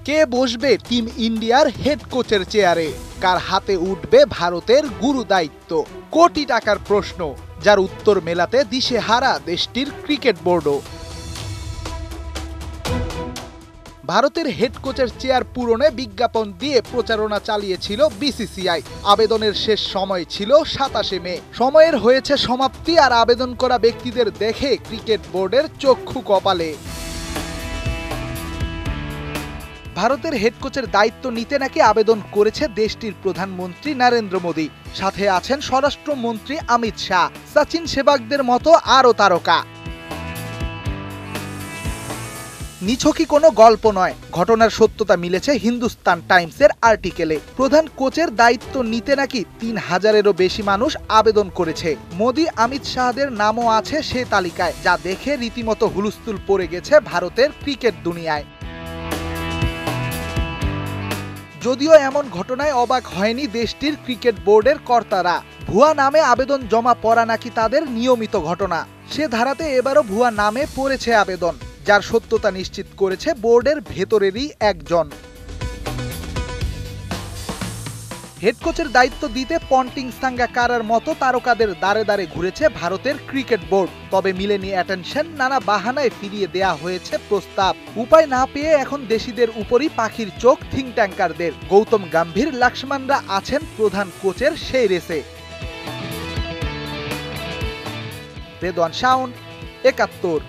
কে বসবে টিম ইন্ডিয়ার হেড কোচের চেয়ারে? কার হাতে উঠবে ভারতের গুরু দায়িত্ব? কোটি টাকার প্রশ্ন, যার উত্তর মেলাতে দিশেহারা দেশটির ক্রিকেট বোর্ডও। ভারতের হেড কোচের চেয়ার পূরণে বিজ্ঞাপন দিয়ে প্রচারণা চালিয়েছিল বিসিসিআই। আবেদনের শেষ সময় ছিল ২৭শে মে। সময়ের হয়েছে সমাপ্তি, আর আবেদন করা ব্যক্তিদের দেখে ক্রিকেট বোর্ডের চক্ষু কপালে। ভারতের হেড কোচের দায়িত্ব নিতে নাকি আবেদন করেছে দেশটির প্রধানমন্ত্রী নরেন্দ্র মোদী। সাথে আছেন স্বরাষ্ট্রমন্ত্রী অমিত শাহ, সচিন সেবাগদের মতো আরও তারকা। নিছকই কোনো গল্প নয়, ঘটনার সত্যতা মিলেছে হিন্দুস্তান টাইমসের আর্টিকেলে। প্রধান কোচের দায়িত্ব নিতে নাকি ৩,০০০-এরও বেশি মানুষ আবেদন করেছে। মোদী, অমিত শাহদের নামও আছে সে তালিকায়, যা দেখে রীতিমতো হুলস্থুল পড়ে গেছে ভারতের ক্রিকেট দুনিয়ায়। যদিও এমন ঘটনায় অবাক হয়নি দেশটির ক্রিকেট বোর্ডের কর্তারা। ভুয়া নামে আবেদন জমা পড়া নাকি তাদের নিয়মিত ঘটনা। সে ধারাতে এবারও ভুয়া নামে পড়েছে আবেদন, যার সত্যতা নিশ্চিত করেছে বোর্ডের ভেতরেরই একজন। হেড কোচের দায়িত্ব দিতে পন্টিং সাঙ্গাকারার মতো তারকাদের দাঁড়ে দাঁড়ে ঘুরেছে ভারতের ক্রিকেট বোর্ড। তবে মিলেনি অ্যাটেনশন, নানা বাহানায় ফিরিয়ে দেয়া হয়েছে প্রস্তাব। উপায় না পেয়ে এখন দেশিদের উপরই পাখির চোখ থিঙ্ক ট্যাঙ্কারদের। গৌতম গম্ভীর, লক্ষ্মণরা আছেন প্রধান কোচের সেই রেসে। রেদওয়ান শাওন, ৭১।